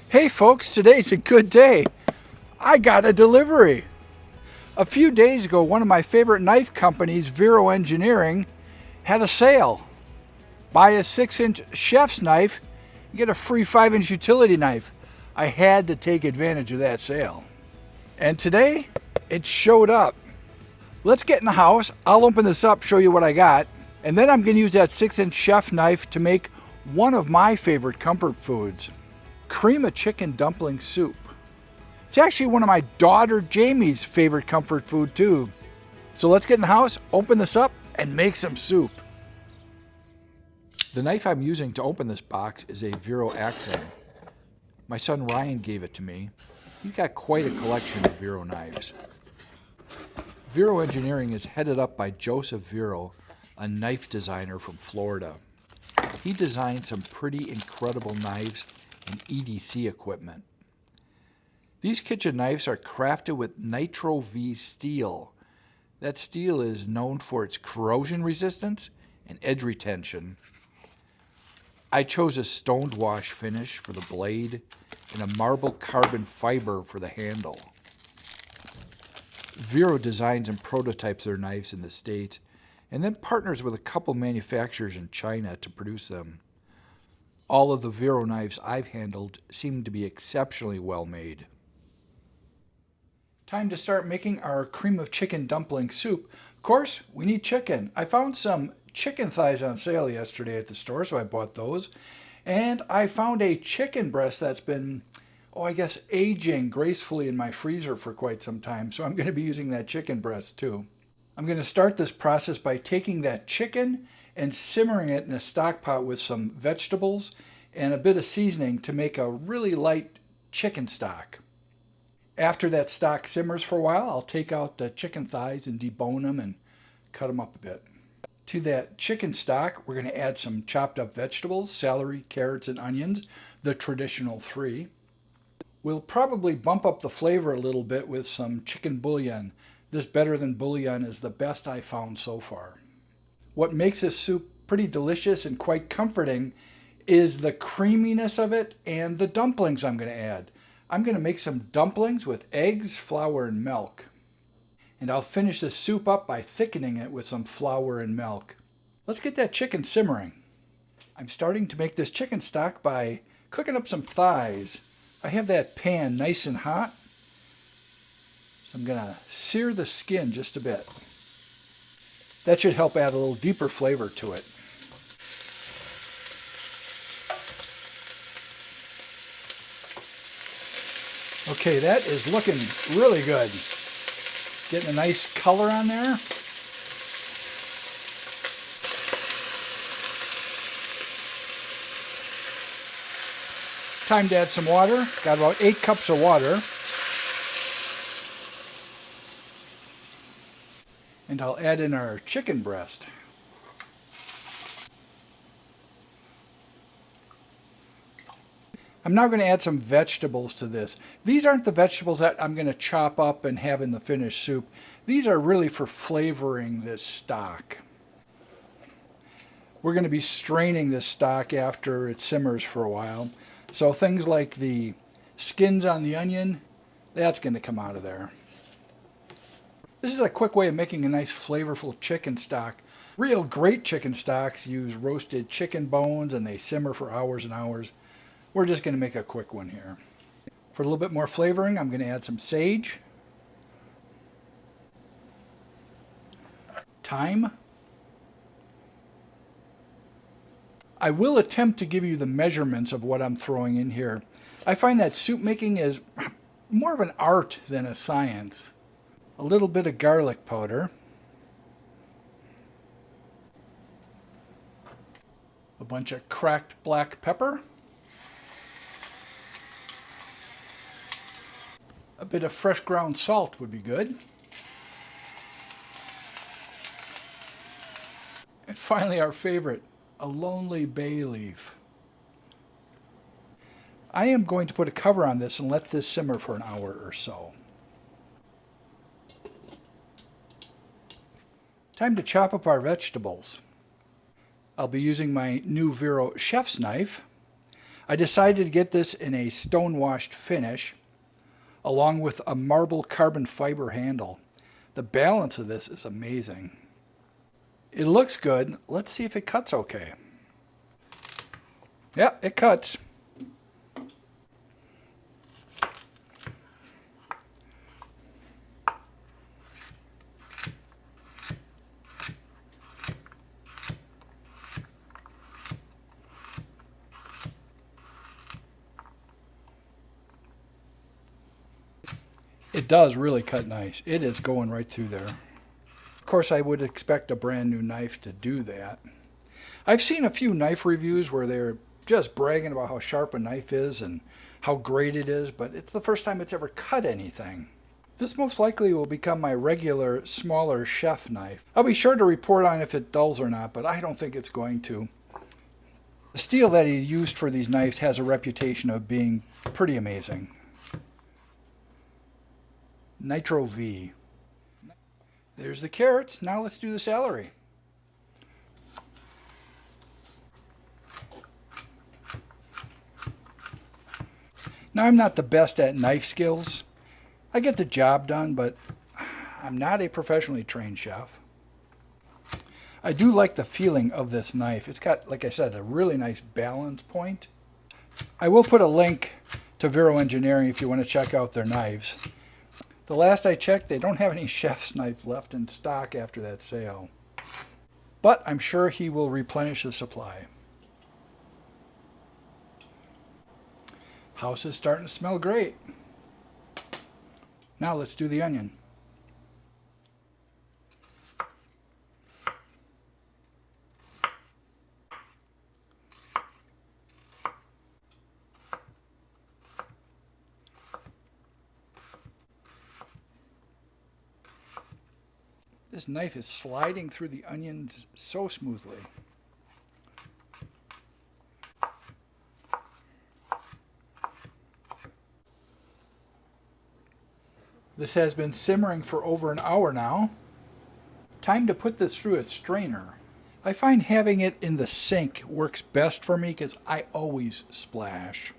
Hey folks, today's a good day. I got a delivery. A few days ago, one of my favorite knife companies, Vero Engineering, had a sale. Buy a 6-inch chef's knife, get a free 5-inch utility knife. I had to take advantage of that sale. And today, it showed up. Let's get in the house. I'll open this up, show you what I got, and then I'm going to use that 6-inch chef knife to make one of my favorite comfort foods, cream of chicken dumpling soup. It's actually one of my daughter Jamie's favorite comfort food too. So let's get in the house, open this up, and make some soup. The knife I'm using to open this box is a Vero Accent. My son Ryan gave it to me. He's got quite a collection of Vero knives. Vero Engineering is headed up by Joseph Vero, a knife designer from Florida. He designed some pretty incredible knives and EDC equipment. These kitchen knives are crafted with Nitro V steel. That steel is known for its corrosion resistance and edge retention. I chose a stoned wash finish for the blade and a marble carbon fiber for the handle. Vero designs and prototypes their knives in the States and then partners with a couple manufacturers in China to produce them. All of the Vero knives I've handled seem to be exceptionally well made. Time to start making our cream of chicken dumpling soup. Of course, we need chicken. I found some chicken thighs on sale yesterday at the store, so I bought those. And I found a chicken breast that's been, I guess, aging gracefully in my freezer for quite some time. So I'm going to be using that chicken breast too. I'm going to start this process by taking that chicken and simmering it in a stock pot with some vegetables and a bit of seasoning to make a really light chicken stock. After that stock simmers for a while, I'll take out the chicken thighs and debone them and cut them up a bit. To that chicken stock, we're going to add some chopped up vegetables, celery, carrots, and onions, the traditional 3. We'll probably bump up the flavor a little bit with some chicken bouillon. This better than bouillon is the best I found so far. What makes this soup pretty delicious and quite comforting is the creaminess of it and the dumplings I'm going to add. I'm going to make some dumplings with eggs, flour, and milk. And I'll finish the soup up by thickening it with some flour and milk. Let's get that chicken simmering. I'm starting to make this chicken stock by cooking up some thighs. I have that pan nice and hot, so I'm going to sear the skin just a bit. That should help add a little deeper flavor to it. Okay, that is looking really good. Getting a nice color on there. Time to add some water. Got about 8 cups of water. And I'll add in our chicken breast. I'm now going to add some vegetables to this. These aren't the vegetables that I'm going to chop up and have in the finished soup. These are really for flavoring this stock. We're going to be straining this stock after it simmers for a while. So things like the skins on the onion, that's going to come out of there. This is a quick way of making a nice flavorful chicken stock. Real great chicken stocks use roasted chicken bones and they simmer for hours and hours. We're just going to make a quick one here. For a little bit more flavoring, I'm going to add some sage, thyme. I will attempt to give you the measurements of what I'm throwing in here. I find that soup making is more of an art than a science. A little bit of garlic powder, a bunch of cracked black pepper, a bit of fresh ground salt would be good. And finally our favorite, a lonely bay leaf. I am going to put a cover on this and let this simmer for an hour or so. Time to chop up our vegetables. I'll be using my new Vero chef's knife. I decided to get this in a stone-washed finish, along with a marble carbon fiber handle. The balance of this is amazing. It looks good. Let's see if it cuts okay. Yeah, it cuts. It does really cut nice. It is going right through there. Of course, I would expect a brand new knife to do that. I've seen a few knife reviews where they're just bragging about how sharp a knife is and how great it is, but it's the first time it's ever cut anything. This most likely will become my regular, smaller chef knife. I'll be sure to report on if it dulls or not, but I don't think it's going to. The steel that he's used for these knives has a reputation of being pretty amazing. Nitro V. There's the carrots. Now let's do the celery. Now I'm not the best at knife skills. I get the job done, but I'm not a professionally trained chef. I do like the feeling of this knife. It's got, like I said, a really nice balance point. I will put a link to Vero Engineering if you want to check out their knives. The last I checked, they don't have any chef's knife left in stock after that sale. But I'm sure he will replenish the supply. House is starting to smell great. Now let's do the onion. This knife is sliding through the onions so smoothly. This has been simmering for over an hour now. Time to put this through a strainer. I find having it in the sink works best for me because I always splash.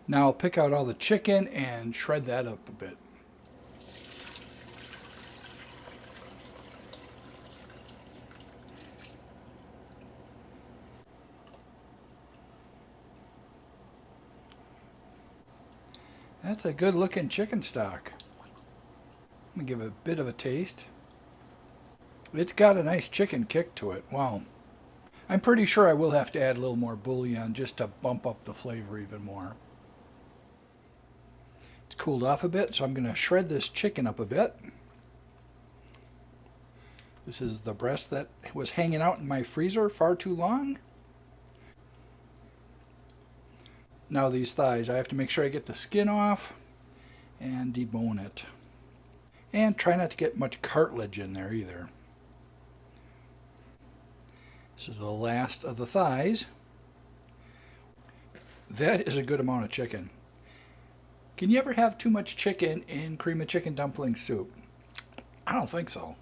Now I'll pick out all the chicken and shred that up a bit. That's a good looking chicken stock. I'm gonna give it a bit of a taste. It's got a nice chicken kick to it. Wow. I'm pretty sure I will have to add a little more bouillon just to bump up the flavor even more. It's cooled off a bit, so I'm going to shred this chicken up a bit. This is the breast that was hanging out in my freezer far too long. Now these thighs, I have to make sure I get the skin off and debone it. And try not to get much cartilage in there either. This is the last of the thighs. That is a good amount of chicken. Can you ever have too much chicken in cream of chicken dumpling soup? I don't think so.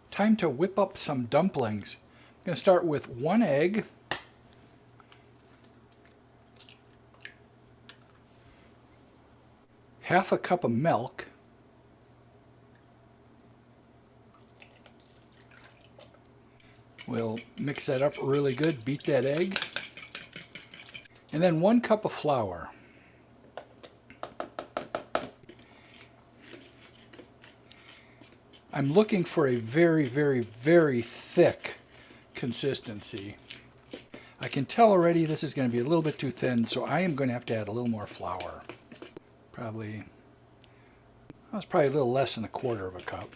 Time to whip up some dumplings. I'm going to start with 1 egg. Half a cup of milk. We'll mix that up really good, beat that egg. And then 1 cup of flour. I'm looking for a very, very, very thick consistency. I can tell already this is going to be a little bit too thin, so I am going to have to add a little more flour. That's probably a little less than 1/4 cup.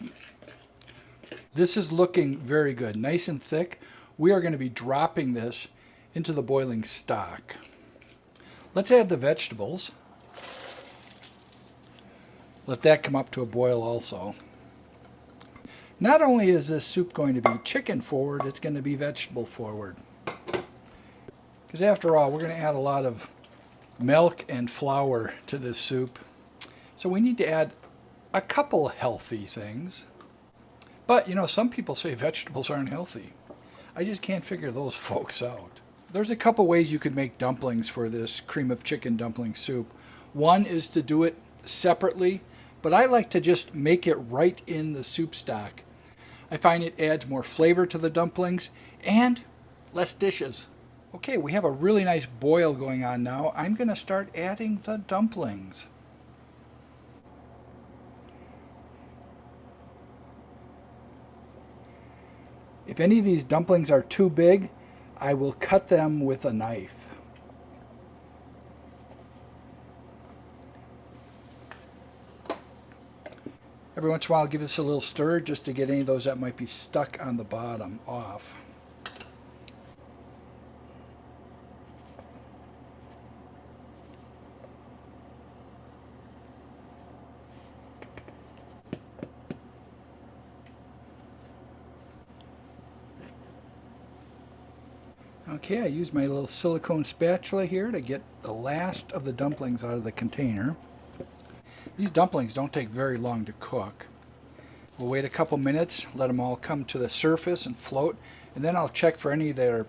This is looking very good, nice and thick. We are going to be dropping this into the boiling stock. Let's add the vegetables. Let that come up to a boil also. Not only is this soup going to be chicken forward, it's going to be vegetable forward. Because after all, we're going to add a lot of milk and flour to this soup. So we need to add a couple healthy things. But, you know, some people say vegetables aren't healthy. I just can't figure those folks out. There's a couple ways you could make dumplings for this cream of chicken dumpling soup. One is to do it separately, but I like to just make it right in the soup stock. I find it adds more flavor to the dumplings and less dishes. Okay, we have a really nice boil going on now. I'm going to start adding the dumplings. If any of these dumplings are too big, I will cut them with a knife. Every once in a while, give this a little stir just to get any of those that might be stuck on the bottom off. Okay, I use my little silicone spatula here to get the last of the dumplings out of the container. These dumplings don't take very long to cook. We'll wait a couple minutes, let them all come to the surface and float, and then I'll check for any that are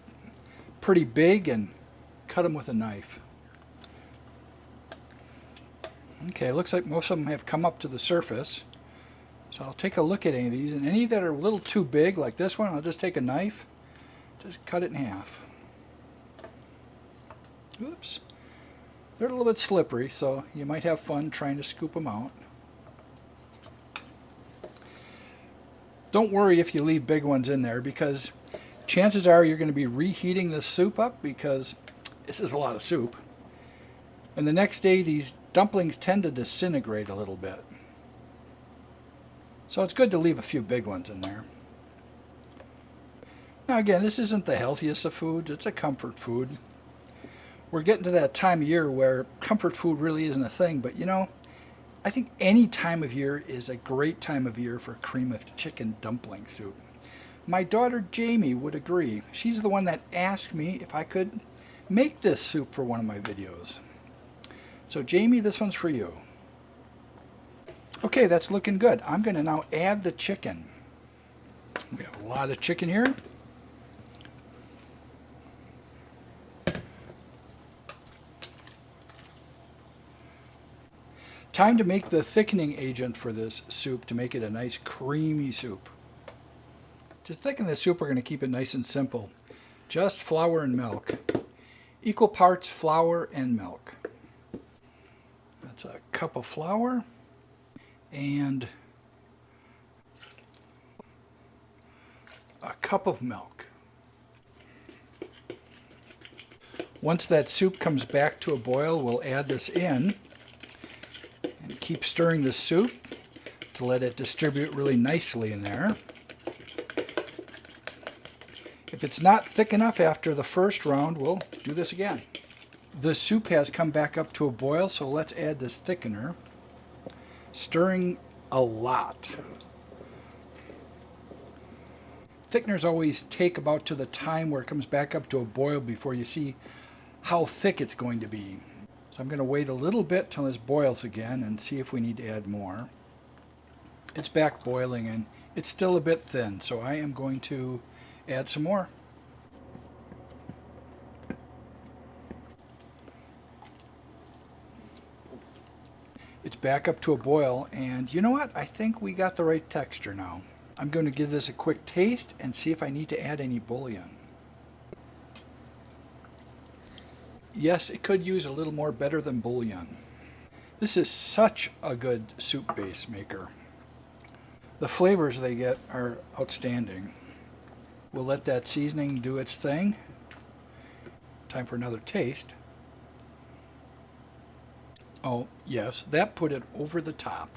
pretty big and cut them with a knife. Okay, looks like most of them have come up to the surface. So I'll take a look at any of these, and any that are a little too big, like this one, I'll just take a knife, just cut it in half. Oops. They're a little bit slippery, so you might have fun trying to scoop them out. Don't worry if you leave big ones in there, because chances are you're going to be reheating this soup up, because this is a lot of soup. And the next day these dumplings tend to disintegrate a little bit. So it's good to leave a few big ones in there. Now again, this isn't the healthiest of foods, it's a comfort food. We're getting to that time of year where comfort food really isn't a thing, but you know, I think any time of year is a great time of year for cream of chicken dumpling soup. My daughter Jamie would agree. She's the one that asked me if I could make this soup for one of my videos. So Jamie, this one's for you. Okay, that's looking good. I'm going to now add the chicken. We have a lot of chicken here. Time to make the thickening agent for this soup to make it a nice creamy soup. To thicken this soup, we're going to keep it nice and simple. Just flour and milk. Equal parts flour and milk. That's a cup of flour and a cup of milk. Once that soup comes back to a boil, we'll add this in. And keep stirring the soup to let it distribute really nicely in there. If it's not thick enough after the first round, we'll do this again. The soup has come back up to a boil, so let's add this thickener. Stirring a lot. Thickeners always take about to the time where it comes back up to a boil before you see how thick it's going to be. So I'm going to wait a little bit till this boils again and see if we need to add more. It's back boiling and it's still a bit thin, so I am going to add some more. It's back up to a boil, and you know what? I think we got the right texture now. I'm going to give this a quick taste and see if I need to add any bouillon. Yes, it could use a little more better than bouillon. This is such a good soup base maker. The flavors they get are outstanding. We'll let that seasoning do its thing. Time for another taste. Oh, yes, that put it over the top.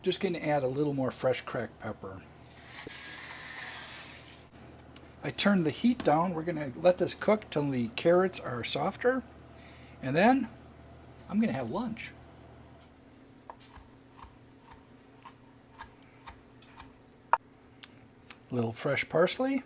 Just going to add a little more fresh cracked pepper. I turned the heat down. We're going to let this cook till the carrots are softer. And then I'm going to have lunch. A little fresh parsley.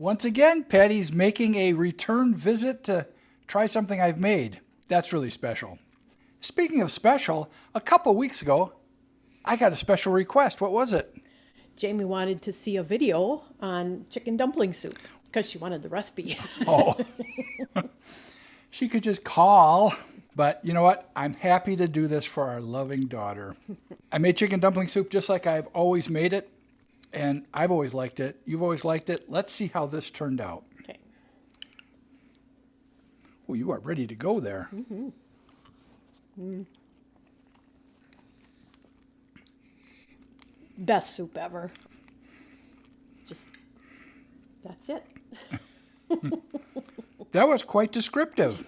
Once again, Patty's making a return visit to try something I've made. That's really special. Speaking of special, a couple weeks ago, I got a special request. What was it? Jamie wanted to see a video on chicken dumpling soup because she wanted the recipe. Oh, she could just call. But you know what? I'm happy to do this for our loving daughter. I made chicken dumpling soup just like I've always made it. And I've always liked it. You've always liked it. Let's see how this turned out. Okay. Oh, you are ready to go there. Mm-hmm. Mm. Best soup ever. Just, that's it. That was quite descriptive.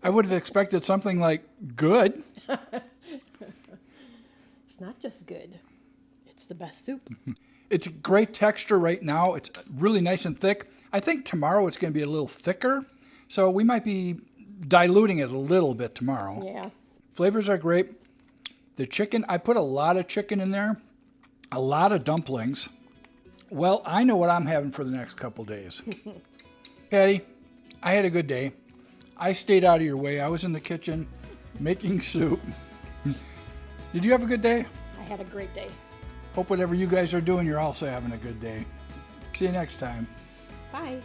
I would have expected something like good. It's not just good. It's the best soup. It's a great texture right now. It's really nice and thick. I think tomorrow it's going to be a little thicker. So we might be diluting it a little bit tomorrow. Yeah. Flavors are great. The chicken, I put a lot of chicken in there. A lot of dumplings. Well, I know what I'm having for the next couple days. Patty, I had a good day. I stayed out of your way. I was in the kitchen making soup. Did you have a good day? I had a great day. Hope whatever you guys are doing, you're also having a good day. See you next time. Bye.